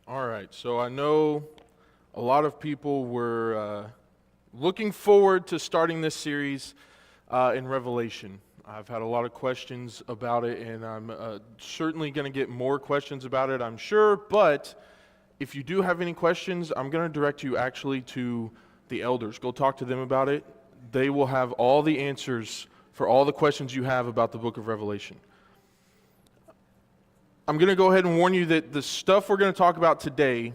All right, so I know a lot of people were looking forward to starting this series in Revelation. I've had a lot of questions about it, and I'm certainly going to get more questions about it, I'm sure. But if you do have any questions, I'm going to direct you actually to the elders. Go talk to them about it. They will have all the answers for all the questions you have about the book of Revelation. I'm going to go ahead and warn you that the stuff we're going to talk about today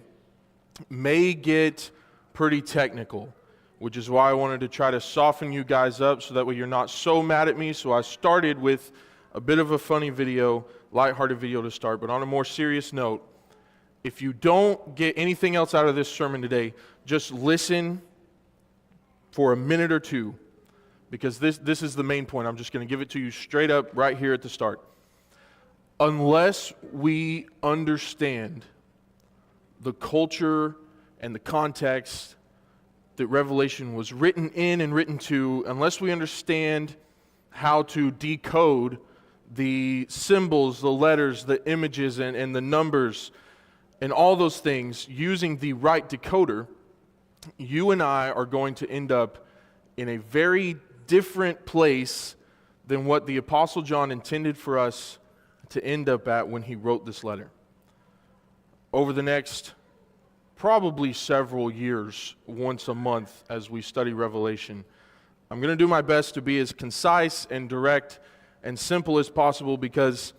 may get pretty technical, which is why I wanted to try to soften you guys up so that way you're not so mad at me. So I started with a bit of a funny video, lighthearted video to start, but on a more serious note, if you don't get anything else out of this sermon today, just listen for a minute or two, because this is the main point. I'm just going to give it to you straight up right here at the start. Unless we understand the culture and the context that Revelation was written in and written to, unless we understand how to decode the symbols, the letters, the images, and the numbers, and all those things using the right decoder, you and I are going to end up in a very different place than what the Apostle John intended for us to end up at when he wrote this letter. Over the next probably several years, once a month as we study Revelation, I'm going to do my best to be as concise and direct and simple as possible, because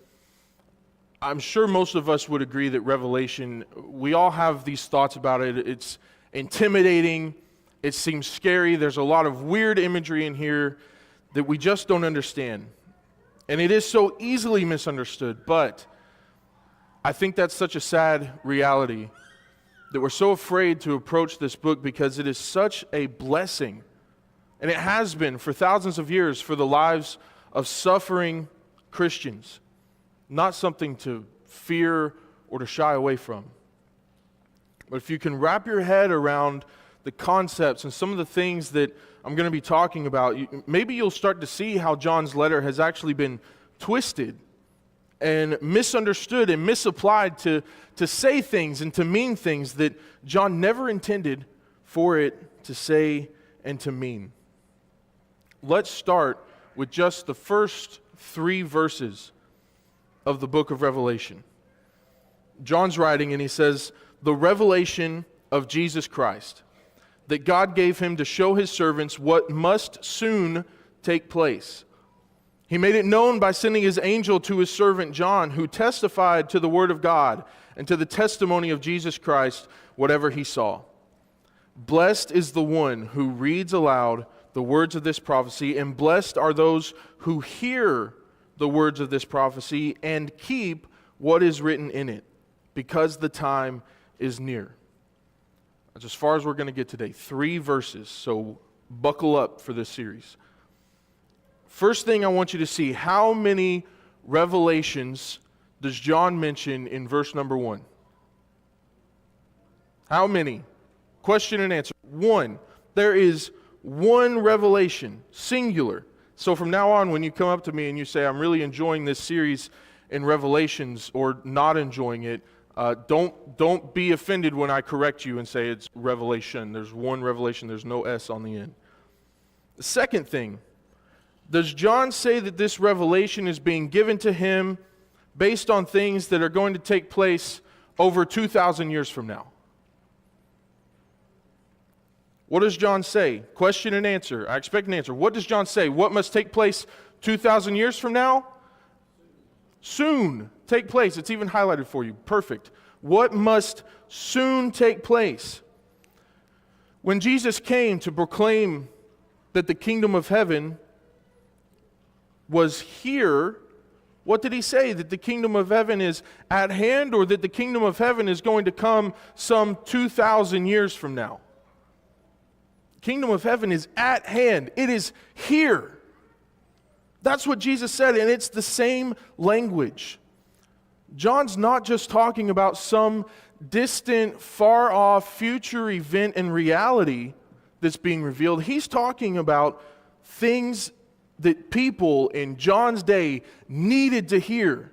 I'm sure most of us would agree that Revelation, we all have these thoughts about it. It's intimidating. It seems scary. There's a lot of weird imagery in here that we just don't understand. And it is so easily misunderstood, but I think that's such a sad reality that we're so afraid to approach this book, because it is such a blessing, and it has been for thousands of years, for the lives of suffering Christians. Not something to fear or to shy away from. But if you can wrap your head around the concepts and some of the things that I'm going to be talking about, maybe you'll start to see how John's letter has actually been twisted and misunderstood and misapplied to say things and to mean things that John never intended for it to say and to mean. Let's start with just the first 3 verses of the book of Revelation. John's writing and he says, "The revelation of Jesus Christ, that God gave him to show his servants what must soon take place. He made it known by sending his angel to his servant John, who testified to the word of God and to the testimony of Jesus Christ, whatever he saw. Blessed is the one who reads aloud the words of this prophecy, and blessed are those who hear the words of this prophecy and keep what is written in it, because the time is near." That's as far as we're going to get today. 3 verses, so buckle up for this series. First thing I want you to see, how many revelations does John mention in verse number 1? How many? Question and answer. 1. There is 1 revelation, singular. So from now on, when you come up to me and you say, "I'm really enjoying this series in Revelations," or not enjoying it, don't be offended when I correct you and say it's revelation. There's 1 revelation. There's no S on the end. The second thing, does John say that this revelation is being given to him based on things that are going to take place over 2,000 years from now? What does John say? Question and answer. I expect an answer. What does John say? What must take place 2,000 years from now? Soon take place. It's even highlighted for you. Perfect. What must soon take place? When Jesus came to proclaim that the kingdom of heaven was here, what did he say? That the kingdom of heaven is at hand, or that the kingdom of heaven is going to come some 2,000 years from now? Kingdom of heaven is at hand. It is here. That's what Jesus said, and it's the same language. John's not just talking about some distant, far-off future event and reality that's being revealed. He's talking about things that people in John's day needed to hear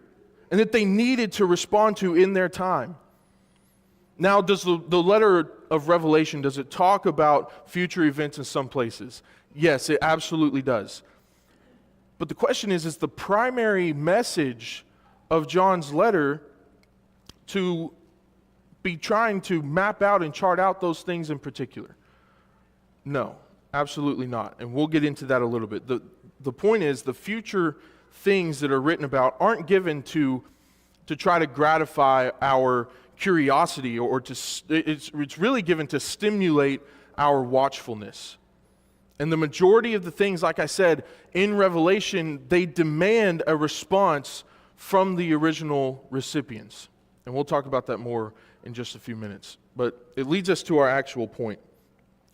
and that they needed to respond to in their time. Now, does the letter of Revelation, does it talk about future events in some places? Yes, it absolutely does. But the question is the primary message of John's letter to be trying to map out and chart out those things in particular? No, absolutely not. And we'll get into that a little bit. The point is, the future things that are written about aren't given to try to gratify our curiosity it's really given to stimulate our watchfulness. And the majority of the things, like I said, in Revelation, they demand a response from the original recipients. And we'll talk about that more in just a few minutes. But it leads us to our actual point.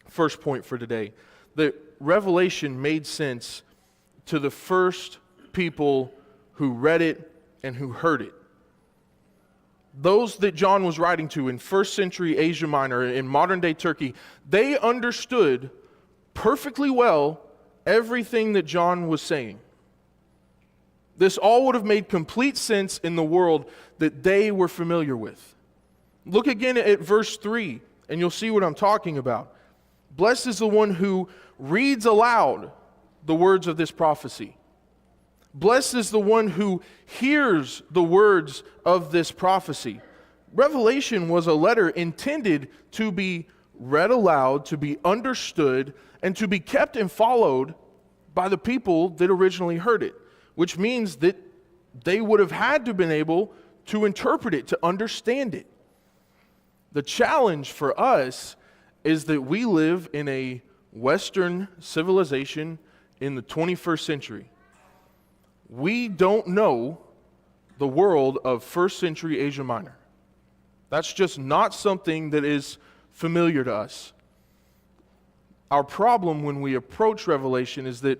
First point for today. That Revelation made sense to the first people who read it and who heard it. Those that John was writing to in first century Asia Minor, in modern day Turkey, they understood perfectly well everything that John was saying. This all would have made complete sense in the world that they were familiar with. Look again at verse 3, and you'll see what I'm talking about. Blessed is the one who reads aloud the words of this prophecy. Blessed is the one who hears the words of this prophecy. Revelation was a letter intended to be read aloud, to be understood, and to be kept and followed by the people that originally heard it, which means that they would have had to have been able to interpret it, to understand it. The challenge for us is that we live in a Western civilization in the 21st century. We don't know the world of first century Asia Minor. That's just not something that is familiar to us. Our problem when we approach Revelation is that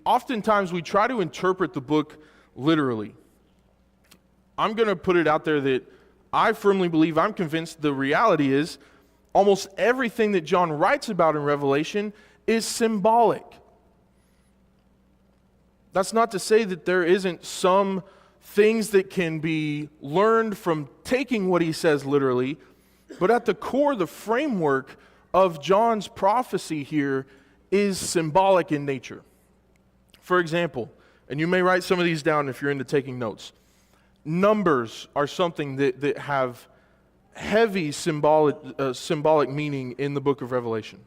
oftentimes we try to interpret the book literally. I'm going to put it out there that I firmly believe, I'm convinced the reality is almost everything that John writes about in Revelation is symbolic. That's not to say that there isn't some things that can be learned from taking what he says literally, but at the core, the framework of John's prophecy here is symbolic in nature. For example, and you may write some of these down if you're into taking notes, numbers are something that have heavy symbolic meaning in the book of Revelation.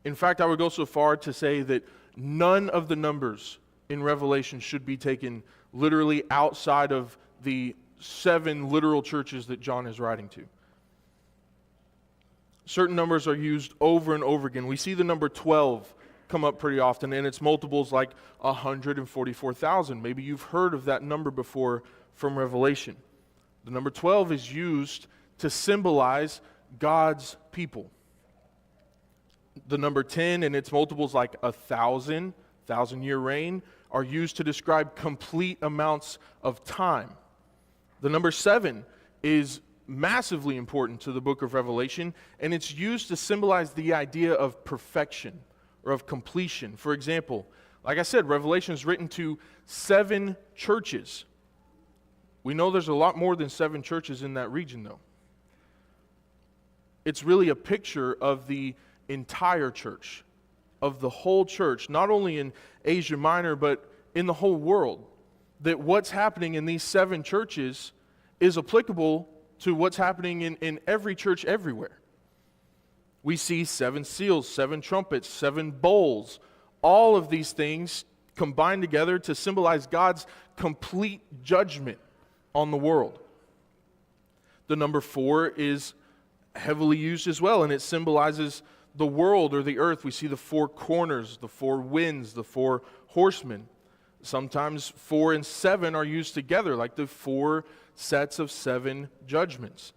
In fact, I would go so far to say that none of the numbers in Revelation should be taken literally outside of the 7 literal churches that John is writing to. Certain numbers are used over and over again. We see the number 12 come up pretty often, and it's multiples like 144,000. Maybe you've heard of that number before from Revelation. The number 12 is used to symbolize God's people. The number 10 and its multiples like 1,000, 1,000-year reign, are used to describe complete amounts of time. The number 7 is massively important to the book of Revelation, and it's used to symbolize the idea of perfection or of completion. For example, like I said, Revelation is written to 7 churches. We know there's a lot more than 7 churches in that region, though. It's really a picture of the entire church, of the whole church, not only in Asia Minor, but in the whole world. That what's happening in these 7 churches is applicable to what's happening in every church everywhere. We see 7 seals, 7 trumpets, 7 bowls, all of these things combined together to symbolize God's complete judgment on the world. The number 4 is heavily used as well, and it symbolizes the world or the earth. We see the 4 corners, the 4 winds, the 4 horsemen. Sometimes 4 and 7 are used together, like the 4 sets of 7 judgments.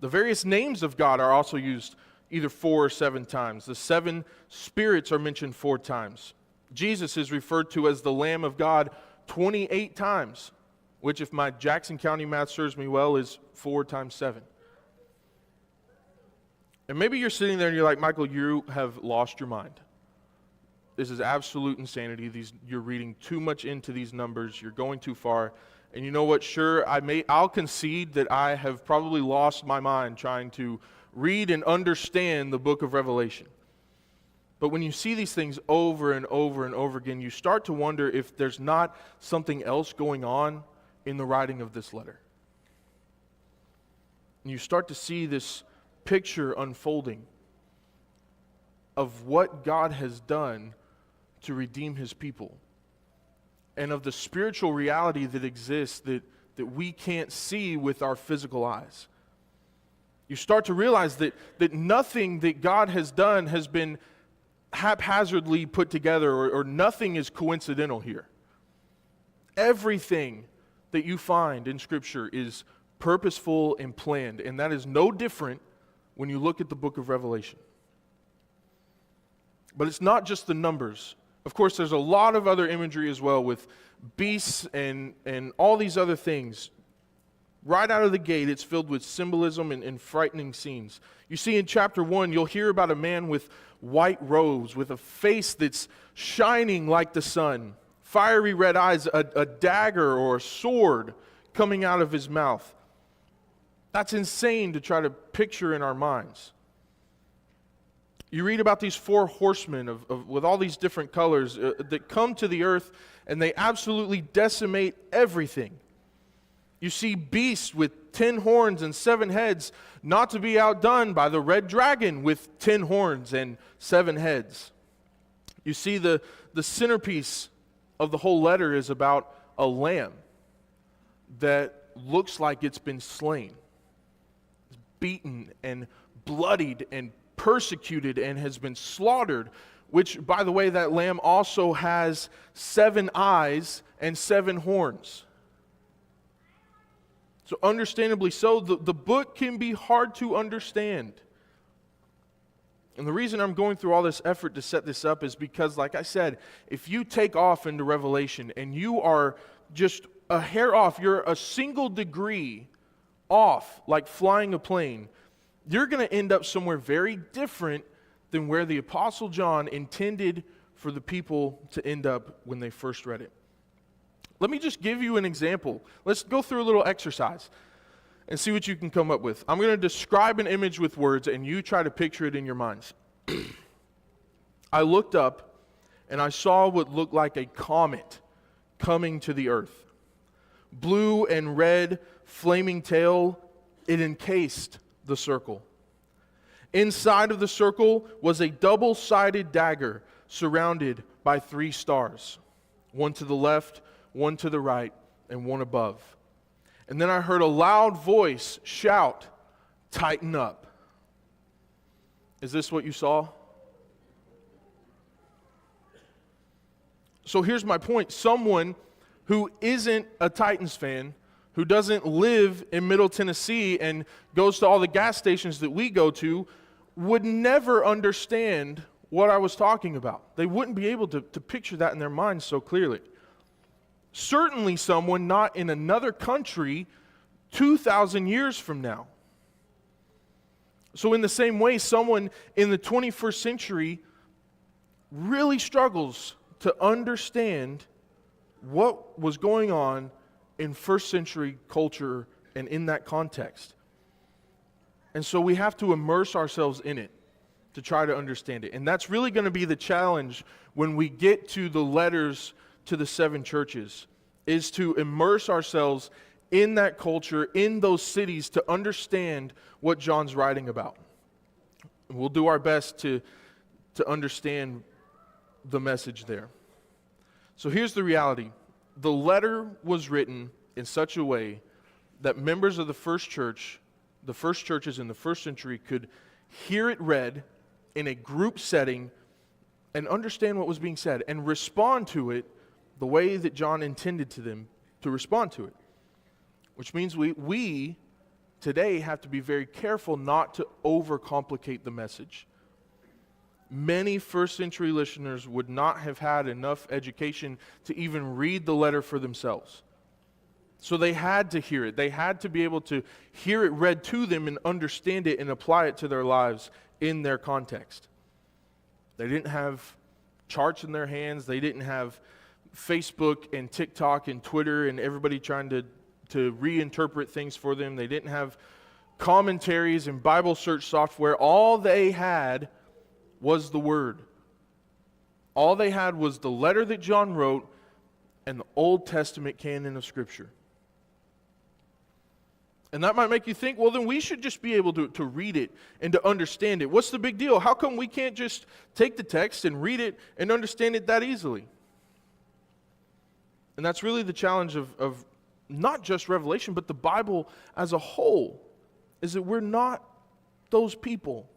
The various names of God are also used either 4 or 7 times. The 7 spirits are mentioned 4 times. Jesus is referred to as the Lamb of God 28 times, which, if my Jackson County math serves me well, is 4 times 7. And maybe you're sitting there and you're like, Michael, you have lost your mind. This is absolute insanity. You're reading too much into these numbers. You're going too far. And you know what? Sure, I'll concede that I have probably lost my mind trying to read and understand the book of Revelation. But when you see these things over and over and over again, you start to wonder if there's not something else going on in the writing of this letter. And you start to see this picture unfolding of what God has done to redeem his people, and of the spiritual reality that exists that we can't see with our physical eyes. You start to realize that nothing that God has done has been haphazardly put together, or nothing is coincidental here. Everything that you find in Scripture is purposeful and planned, and that is no different when you look at the book of Revelation. But it's not just the numbers. Of course, there's a lot of other imagery as well with beasts and all these other things. Right out of the gate, it's filled with symbolism and frightening scenes. You see in chapter 1, you'll hear about a man with white robes, with a face that's shining like the sun, fiery red eyes, a dagger or a sword coming out of his mouth. That's insane to try to picture in our minds. You read about these 4 horsemen with all these different colors that come to the earth, and they absolutely decimate everything. You see beasts with 10 horns and 7 heads, not to be outdone by the red dragon with 10 horns and 7 heads. You see the centerpiece of the whole letter is about a lamb that looks like it's been slain. It's beaten and bloodied and persecuted and has been slaughtered, which, by the way, that lamb also has 7 eyes and 7 horns. So understandably so, the book can be hard to understand. And the reason I'm going through all this effort to set this up is because, like I said, if you take off into Revelation and you are just a hair off, you're a single degree off, like flying a plane, you're going to end up somewhere very different than where the Apostle John intended for the people to end up when they first read it. Let me just give you an example. Let's go through a little exercise and see what you can come up with. I'm going to describe an image with words, and you try to picture it in your minds. I looked up, and I saw what looked like a comet coming to the earth. Blue and red, flaming tail, it encased the circle. Inside of the circle was a double-sided dagger surrounded by 3 stars, one to the left, one to the right, and one above. And then I heard a loud voice shout, "Tighten up." Is this what you saw? So here's my point. Someone who isn't a Titans fan, who doesn't live in Middle Tennessee and goes to all the gas stations that we go to, would never understand what I was talking about. They wouldn't be able to picture that in their minds so clearly. Certainly someone not in another country 2,000 years from now. So in the same way, someone in the 21st century really struggles to understand what was going on in first century culture and in that context. And so we have to immerse ourselves in it to try to understand it. And that's really going to be the challenge when we get to the letters to the 7 churches, is to immerse ourselves in that culture, in those cities, to understand what John's writing about. And we'll do our best to understand the message there. So here's the reality. The letter was written in such a way that members of the first church, the first churches in the first century, could hear it read in a group setting and understand what was being said and respond to it the way that John intended to them to respond to it. Which means we today have to be very careful not to overcomplicate the message. Many first century listeners would not have had enough education to even read the letter for themselves. So they had to hear it. They had to be able to hear it read to them and understand it and apply it to their lives in their context. They didn't have charts in their hands. They didn't have Facebook and TikTok and Twitter and everybody trying to reinterpret things for them. They didn't have commentaries and Bible search software. All they had was the Word. All they had was the letter that John wrote and the Old Testament canon of Scripture. And that might make you think, well, then we should just be able to read it and to understand it. What's the big deal? How come we can't just take the text and read it and understand it that easily? And that's really the challenge of not just Revelation, but the Bible as a whole, is that we're not those people.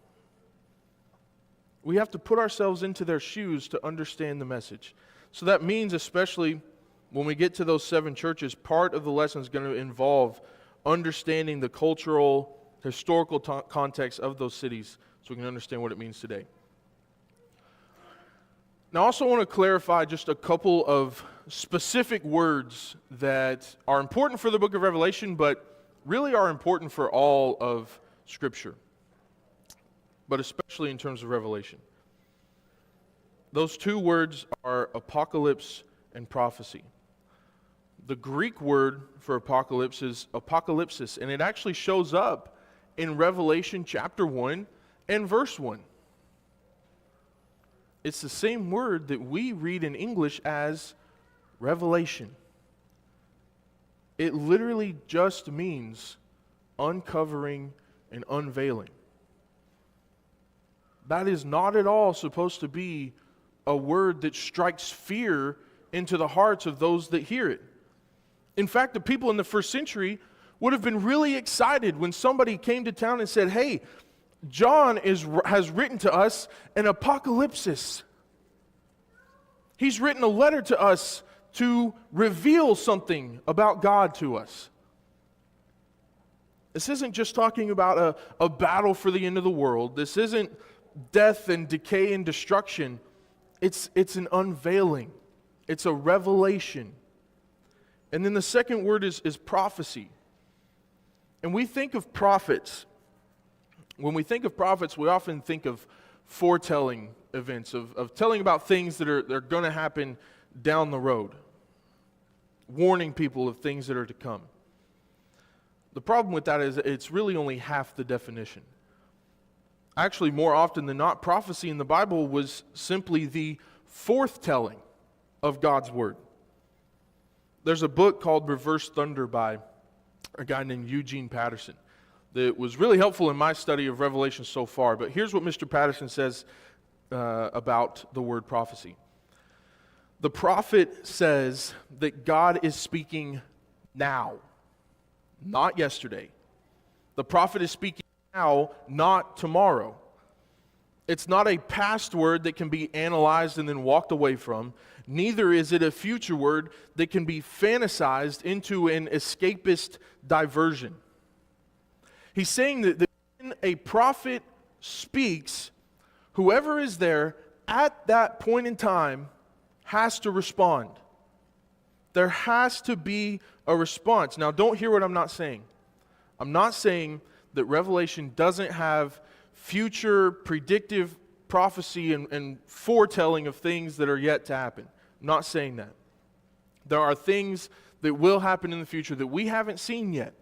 We have to put ourselves into their shoes to understand the message. So that means, especially when we get to those 7 churches, part of the lesson is going to involve understanding the cultural, historical context of those cities so we can understand what it means today. Now, I also want to clarify just a couple of specific words that are important for the book of Revelation, but really are important for all of Scripture, but especially in terms of Revelation. Those 2 words are apocalypse and prophecy. The Greek word for apocalypse is apocalypsis, and it actually shows up in Revelation chapter 1 and verse 1. It's the same word that we read in English as revelation. It literally just means uncovering and unveiling. That is not at all supposed to be a word that strikes fear into the hearts of those that hear it. In fact, the people in the first century would have been really excited when somebody came to town and said, hey, John has written to us an apocalypsis. He's written a letter to us to reveal something about God to us. This isn't just talking about a battle for the end of the world. This isn't death and decay and destruction. It's an unveiling. It's a revelation. And then the second word is prophecy. And we think of prophets. When we think of prophets, we often think of foretelling events, of telling about things that are going to happen down the road, warning people of things that are to come. The problem with that is it's really only half the definition. Actually, more often than not, prophecy in the Bible was simply the forthtelling of God's Word. There's a book called Reverse Thunder by a guy named Eugene Patterson that was really helpful in my study of Revelation so far. But here's what Mr. Patterson says about the word prophecy. The prophet says that God is speaking now, not yesterday. The prophet is speaking now, not tomorrow. It's not a past word that can be analyzed and then walked away from. Neither is it a future word that can be fantasized into an escapist diversion. He's saying that when a prophet speaks, whoever is there at that point in time has to respond. There has to be a response. Now, don't hear what I'm not saying. I'm not saying that Revelation doesn't have future predictive prophecy and foretelling of things that are yet to happen. I'm not saying that. There are things that will happen in the future that we haven't seen yet,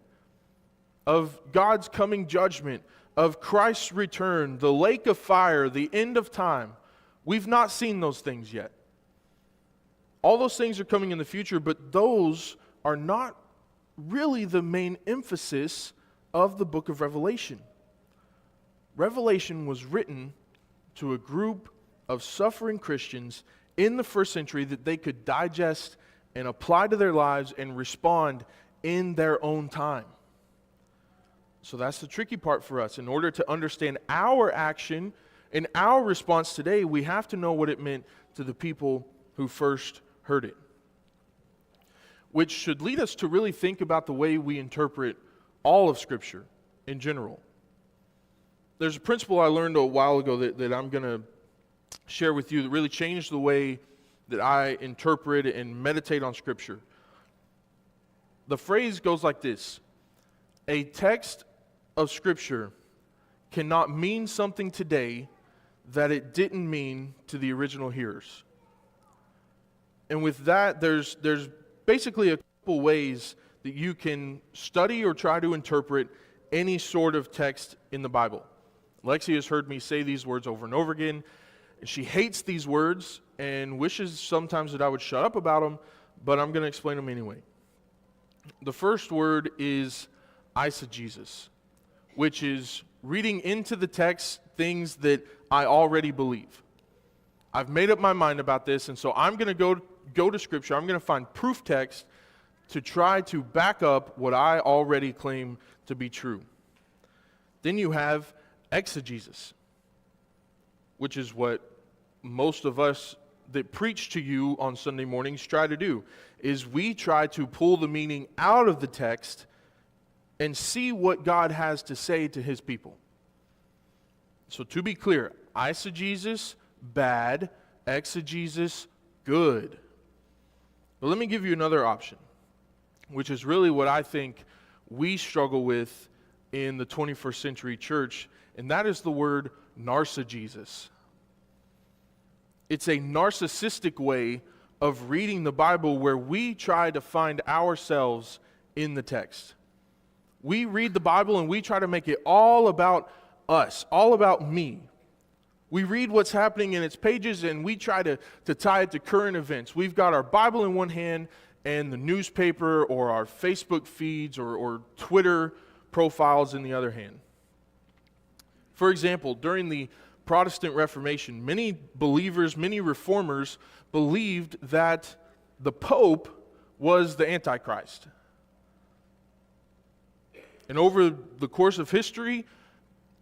of God's coming judgment, of Christ's return, the lake of fire, the end of time. We've not seen those things yet. All those things are coming in the future, but those are not really the main emphasis of the book of Revelation. Revelation was written to a group of suffering Christians in the first century that they could digest and apply to their lives and respond in their own time. So that's the tricky part for us. In order to understand our action and our response today, we have to know what it meant to the people who first heard it. Which should lead us to really think about the way we interpret all of Scripture in general. There's a principle I learned a while ago that I'm going to share with you that really changed the way that I interpret and meditate on Scripture. The phrase goes like this: a text of Scripture cannot mean something today that it didn't mean to the original hearers. And with that, there's basically a couple ways that you can study or try to interpret any sort of text in the Bible. Lexi has heard me say these words over and over again. She hates these words and wishes sometimes that I would shut up about them, but I'm going to explain them anyway. The first word is eisegesis, which is reading into the text things that I already believe. I've made up my mind about this, and so I'm going to go to Scripture. I'm going to find proof text to try to back up what I already claim to be true. Then you have exegesis, which is what most of us that preach to you on Sunday mornings try to do, is we try to pull the meaning out of the text and see what God has to say to his people. So to be clear, eisegesis, bad; exegesis, good. But let me give you another option, which is really what I think we struggle with in the 21st century church, and that is the word narcigesis. It's a narcissistic way of reading the Bible where we try to find ourselves in the text. We read the Bible and we try to make it all about us, all about me. We read what's happening in its pages and we try to tie it to current events. We've got our Bible in one hand and the newspaper or our Facebook feeds or Twitter profiles in the other hand. For example, during the Protestant Reformation, many believers, many reformers believed that the Pope was the Antichrist. And over the course of history,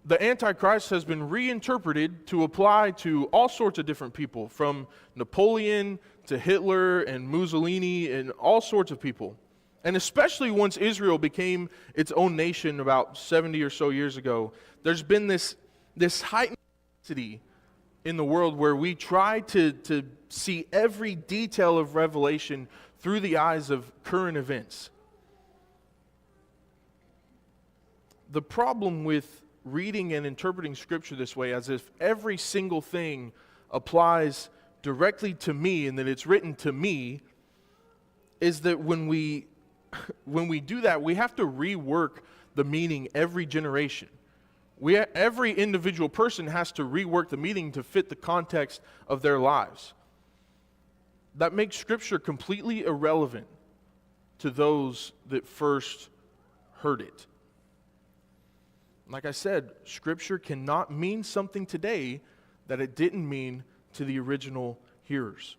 the Antichrist has been reinterpreted to apply to all sorts of different people, from Napoleon to Hitler and Mussolini and all sorts of people. And especially once Israel became its own nation about 70 or so years ago, there's been this heightened in the world where we try to see every detail of Revelation through the eyes of current events. The problem with reading and interpreting Scripture this way, as if every single thing applies directly to me and that it's written to me, is that when we do that, we have to rework the meaning every generation. Every individual person has to rework the meaning to fit the context of their lives. That makes Scripture completely irrelevant to those that first heard it. Like I said, Scripture cannot mean something today that it didn't mean to the original hearers.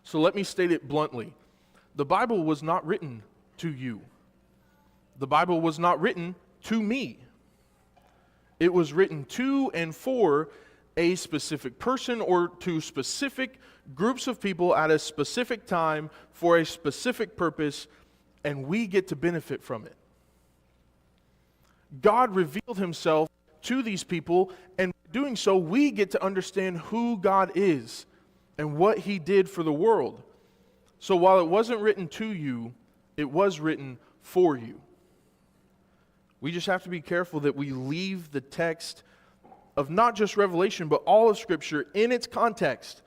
So let me state it bluntly. The Bible was not written to you. The Bible was not written to me. It was written to and for a specific person or to specific groups of people at a specific time for a specific purpose, and we get to benefit from it. God revealed himself to these people, and by doing so, we get to understand who God is and what he did for the world. So while it wasn't written to you, it was written for you. We just have to be careful that we leave the text of not just Revelation, but all of Scripture in its context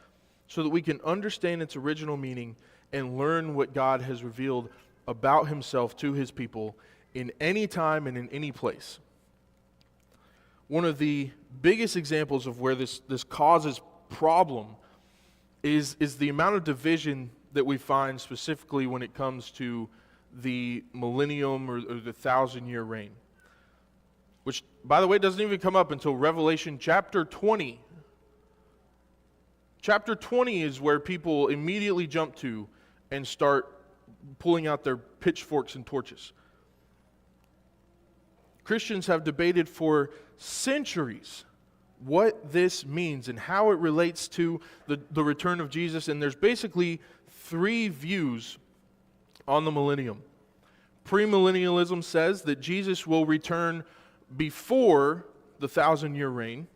so that we can understand its original meaning and learn what God has revealed about himself to his people in any time and in any place. One of the biggest examples of where this causes problem is the amount of division that we find specifically when it comes to the millennium or the 1,000-year reign. Which, by the way, doesn't even come up until Revelation chapter 20. Chapter 20 is where people immediately jump to and start pulling out their pitchforks and torches. Christians have debated for centuries what this means and how it relates to the return of Jesus, and there's basically three views on the millennium. Premillennialism says that Jesus will return before the 1,000-year reign.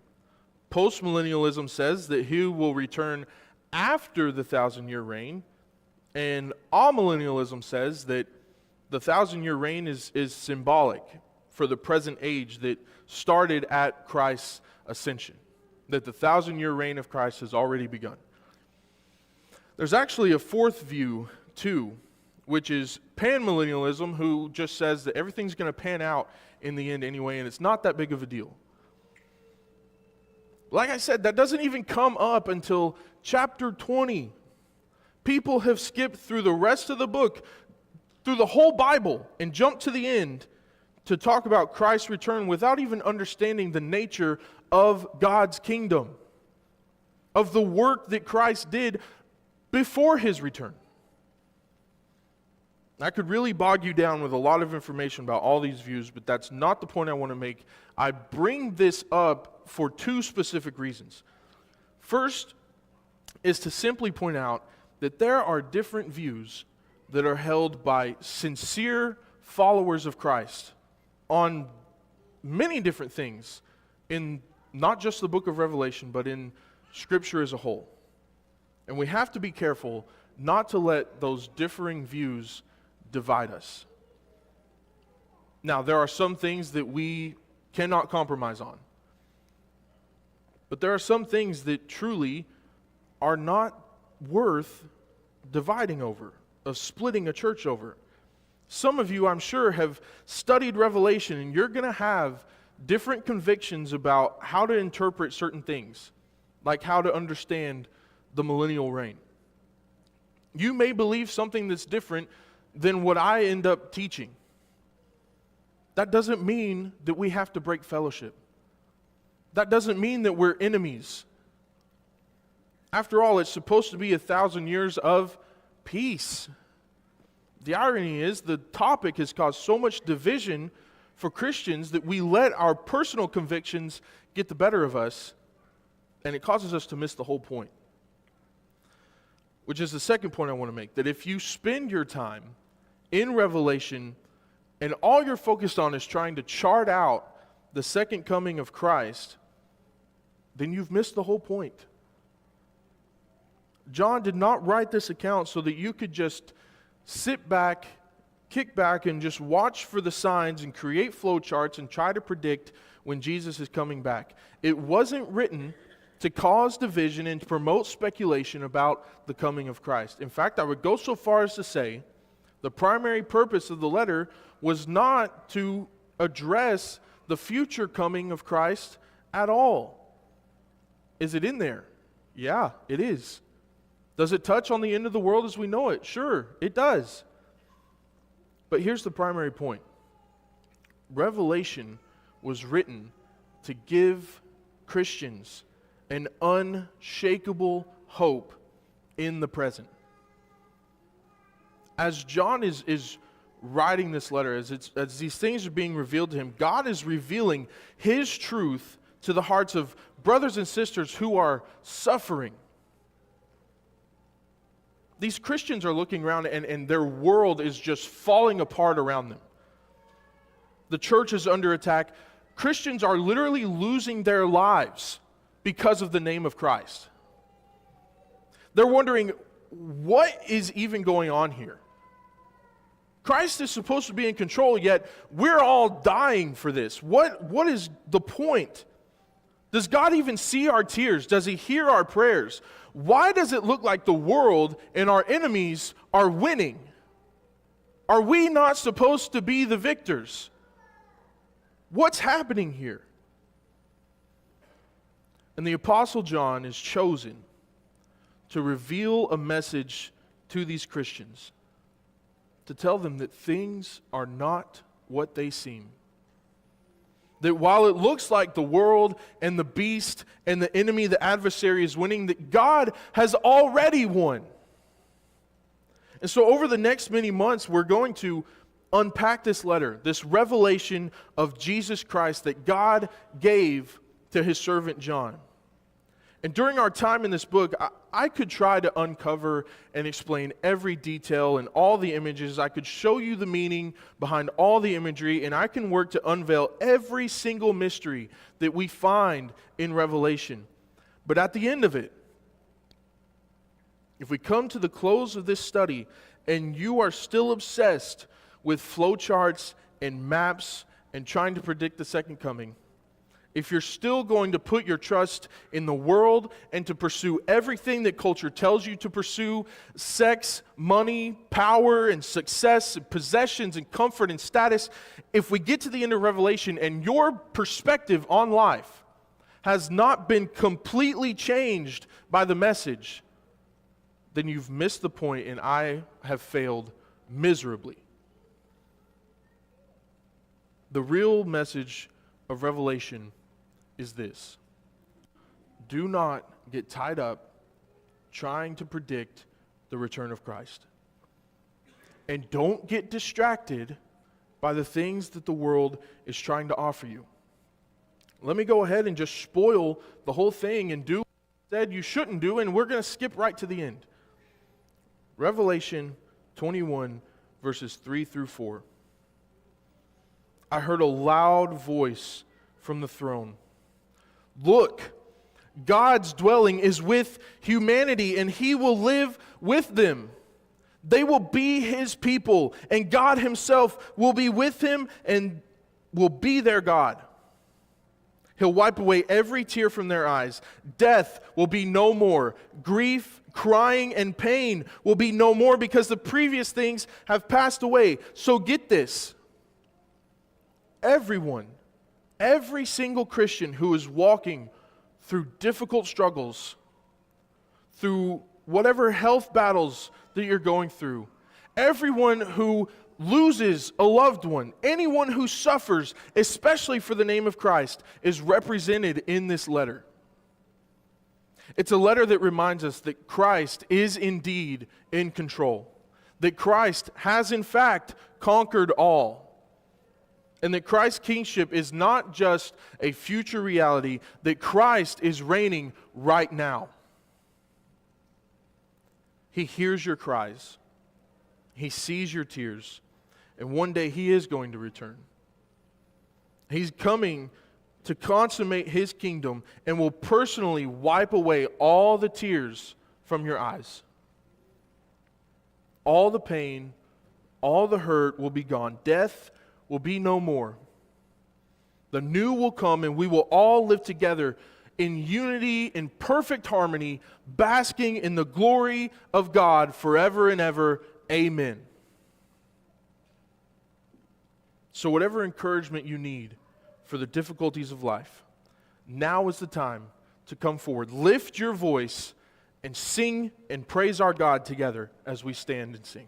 Postmillennialism says that he will return after the 1,000-year reign. And amillennialism says that the 1,000-year reign is symbolic for the present age that started at Christ's ascension, that the 1,000-year reign of Christ has already begun. There's actually a fourth view, too, which is panmillennialism, who just says that everything's going to pan out in the end anyway, and it's not that big of a deal. Like I said, that doesn't even come up until chapter 20. People have skipped through the rest of the book, through the whole Bible, and jumped to the end to talk about Christ's return without even understanding the nature of God's kingdom, of the work that Christ did before his return. I could really bog you down with a lot of information about all these views, but that's not the point I want to make. I bring this up for two specific reasons. First is to simply point out that there are different views that are held by sincere followers of Christ on many different things in not just the book of Revelation, but in Scripture as a whole. And we have to be careful not to let those differing views divide us. Now, there are some things that we cannot compromise on. But there are some things that truly are not worth dividing over, of splitting a church over. Some of you, I'm sure, have studied Revelation, and you're going to have different convictions about how to interpret certain things, like how to understand the millennial reign. You may believe something that's different than what I end up teaching. That doesn't mean that we have to break fellowship. That doesn't mean that we're enemies. After all, it's supposed to be 1,000 years of peace. The irony is the topic has caused so much division for Christians that we let our personal convictions get the better of us, and it causes us to miss the whole point. Which is the second point I want to make, that if you spend your time in Revelation and all you're focused on is trying to chart out the second coming of Christ, then you've missed the whole point. John did not write this account so that you could just sit back, kick back, and just watch for the signs and create flowcharts and try to predict when Jesus is coming back. It wasn't written to cause division and to promote speculation about the coming of Christ. In fact, I would go so far as to say the primary purpose of the letter was not to address the future coming of Christ at all. Is it in there? Yeah, it is. Does it touch on the end of the world as we know it? Sure, it does. But here's the primary point. Revelation was written to give Christians an unshakable hope in the present. As John is writing this letter, as these things are being revealed to him, God is revealing his truth to the hearts of brothers and sisters who are suffering. These Christians are looking around and their world is just falling apart around them. The church is under attack. Christians are literally losing their lives because of the name of Christ. They're wondering, what is even going on here? Christ is supposed to be in control, yet we're all dying for this. What is the point? Does God even see our tears? Does he hear our prayers? Why does it look like the world and our enemies are winning? Are we not supposed to be the victors? What's happening here? And the Apostle John is chosen to reveal a message to these Christians, to tell them that things are not what they seem. That while it looks like the world and the beast and the enemy, the adversary is winning, that God has already won. And so over the next many months, we're going to unpack this letter, this revelation of Jesus Christ that God gave to his servant John. And during our time in this book, I could try to uncover and explain every detail and all the images. I could show you the meaning behind all the imagery, and I can work to unveil every single mystery that we find in Revelation. But at the end of it, if we come to the close of this study and you are still obsessed with flowcharts and maps and trying to predict the second coming, if you're still going to put your trust in the world and to pursue everything that culture tells you to pursue, sex, money, power, and success, and possessions, and comfort, and status, if we get to the end of Revelation and your perspective on life has not been completely changed by the message, then you've missed the point and I have failed miserably. The real message of Revelation is this: do not get tied up trying to predict the return of Christ. And don't get distracted by the things that the world is trying to offer you. Let me go ahead and just spoil the whole thing and do what I said you shouldn't do, and we're going to skip right to the end. Revelation 21, verses 3 through 4. I heard a loud voice from the throne. Look, God's dwelling is with humanity, and He will live with them. They will be His people, and God Himself will be with him and will be their God. He'll wipe away every tear from their eyes. Death will be no more. Grief, crying, and pain will be no more, because the previous things have passed away. So get this. Everyone, every single Christian who is walking through difficult struggles, through whatever health battles that you're going through, everyone who loses a loved one, anyone who suffers, especially for the name of Christ, is represented in this letter. It's a letter that reminds us that Christ is indeed in control, that Christ has in fact conquered all, and that Christ's kingship is not just a future reality, that Christ is reigning right now. He hears your cries. He sees your tears. And one day He is going to return. He's coming to consummate His kingdom and will personally wipe away all the tears from your eyes. All the pain, all the hurt will be gone. Death will be no more. The new will come, and we will all live together in unity, in perfect harmony, basking in the glory of God forever and ever. Amen. So whatever encouragement you need for the difficulties of life, now is the time to come forward. Lift your voice and sing and praise our God together as we stand and sing.